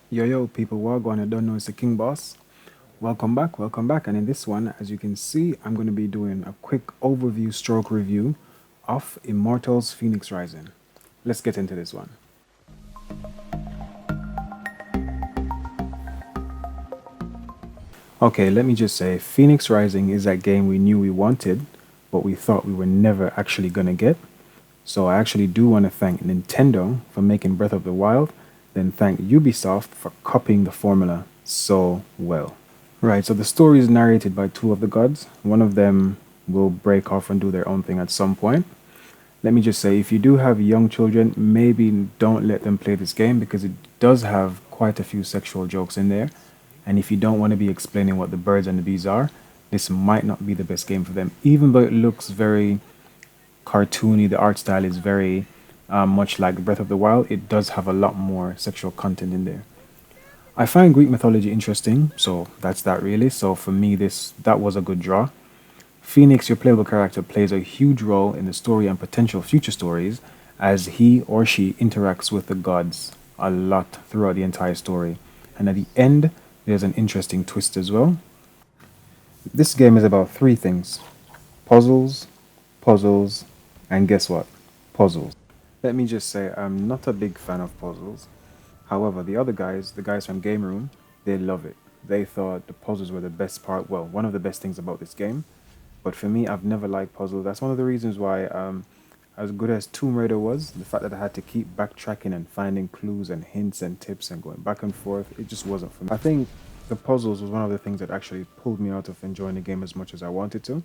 Yo, people, welcome. I don't know, it's the King Boss. Welcome back. And in this one, as you can see, I'm going to be doing a quick overview stroke review of Immortals Fenyx Rising. Let's get into this one. Okay, let me just say, Phoenix Rising is that game we knew we wanted, but we thought we were never actually going to get. So I actually do want to thank Nintendo for making Breath of the Wild, then thank Ubisoft for copying the formula so well. Right, so the story is narrated by two of the gods. One of them will break off and do their own thing at some point. Let me just say, if you do have young children, maybe don't let them play this game because it does have quite a few sexual jokes in there. And if you don't want to be explaining what the birds and the bees are, this might not be the best game for them. Even though it looks very cartoony, the art style is very much like Breath of the Wild, it does have a lot more sexual content in there. I find Greek mythology interesting, so that's that really. So for me, this that was a good draw. Phoenix, your playable character, plays a huge role in the story and potential future stories as he or she interacts with the gods a lot throughout the entire story. And at the end, there's an interesting twist as well. This game is about three things: puzzles, puzzles, and guess what? Puzzles. Let me just say, I'm not a big fan of puzzles. However, the other guys, the guys from Game Room, they love it. They thought the puzzles were the best part, well, one of the best things about this game. But for me, I've never liked puzzles. That's one of the reasons why, as good as Tomb Raider was, the fact that I had to keep backtracking and finding clues and hints and tips and going back and forth, it just wasn't for me. I think the puzzles was one of the things that actually pulled me out of enjoying the game as much as I wanted to.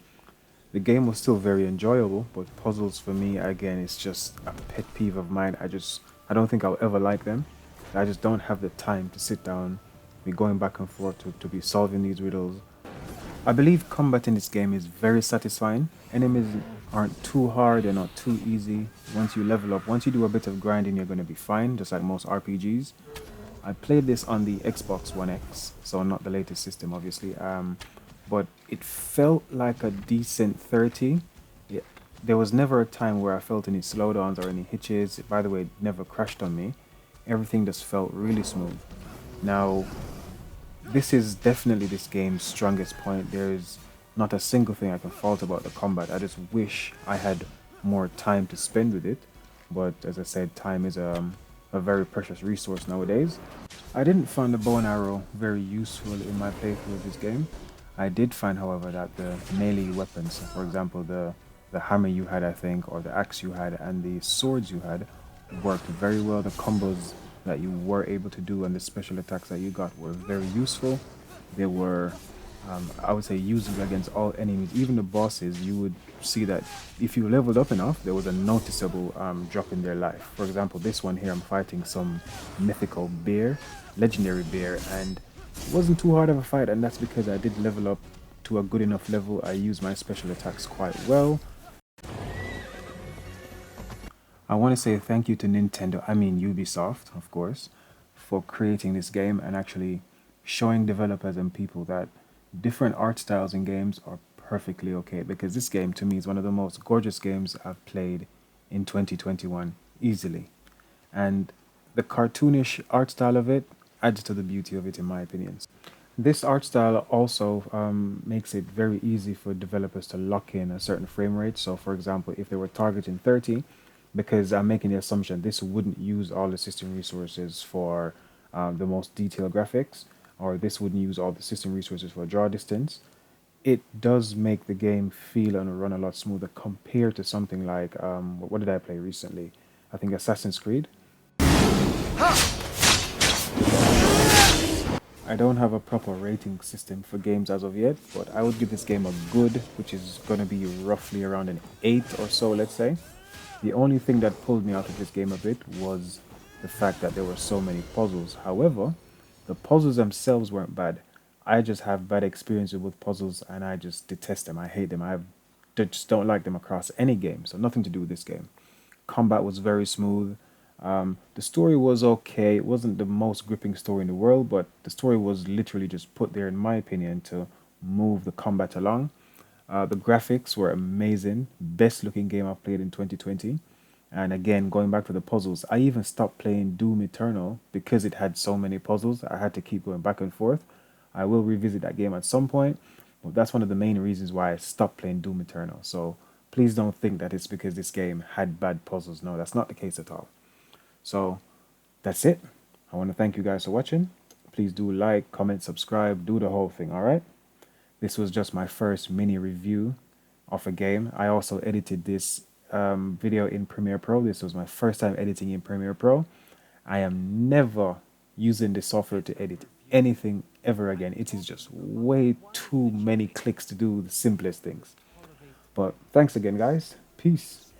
The game was still very enjoyable, but puzzles for me, again, it's just a pet peeve of mine. I don't think I'll ever like them. I just don't have the time to sit down, be going back and forth to be solving these riddles. I believe combat in this game is very satisfying. Enemies aren't too hard, they're not too easy. Once you level up, once you do a bit of grinding, you're going to be fine, just like most RPGs. I played this on the Xbox One X, so not the latest system, obviously. But it felt like a decent 30. Yeah, there was never a time where I felt any slowdowns or any hitches. By the way, it never crashed on me. Everything just felt really smooth. Now, this is definitely this game's strongest point. There is not a single thing I can fault about the combat. I just wish I had more time to spend with it. But as I said, time is a very precious resource nowadays. I didn't find the bow and arrow very useful in my playthrough of this game. I did find, however, that the melee weapons, for example, the hammer you had, I think, or the axe you had, and the swords you had, worked very well. The combos that you were able to do and the special attacks that you got were very useful. They were, I would say, usable against all enemies. Even the bosses, you would see that if you leveled up enough, there was a noticeable drop in their life. For example, this one here, I'm fighting some mythical bear, legendary bear, and it wasn't too hard of a fight, and that's because I did level up to a good enough level. I used my special attacks quite well. I want to say thank you to Nintendo, I mean Ubisoft, of course, for creating this game and actually showing developers and people that different art styles in games are perfectly okay because this game to me is one of the most gorgeous games I've played in 2021 easily. And the cartoonish art style of it adds to the beauty of it in my opinion. This art style also makes it very easy for developers to lock in a certain frame rate. So, for example, if they were targeting 30, because I'm making the assumption this wouldn't use all the system resources for the most detailed graphics, or this wouldn't use all the system resources for draw distance, it does make the game feel and run a lot smoother compared to something like what did I play recently? I think Assassin's Creed. I don't have a proper rating system for games as of yet, but I would give this game a good, which is going to be roughly around an 8 or so, let's say. The only thing that pulled me out of this game a bit was the fact that there were so many puzzles. However, the puzzles themselves weren't bad. I just have bad experiences with puzzles and I just detest them. I hate them. Just don't like them across any game, so nothing to do with this game. Combat was very smooth. The story was okay. It wasn't the most gripping story in the world, but the story was literally just put there, in my opinion, to move the combat along. The graphics were amazing. Best looking game I've played in 2020. And again, going back to the puzzles, I even stopped playing Doom Eternal because it had so many puzzles. I had to keep going back and forth. I will revisit that game at some point, but that's one of the main reasons why I stopped playing Doom Eternal. So please don't think that it's because this game had bad puzzles. No, that's not the case at all. So that's it. I want to thank you guys for watching. Please do like, comment, subscribe, do the whole thing, all right? This was just my first mini review of a game. I also edited this video in Premiere Pro. This was my first time editing in Premiere Pro. I am never using this software to edit anything ever again. It is just way too many clicks to do the simplest things. But thanks again, guys. Peace.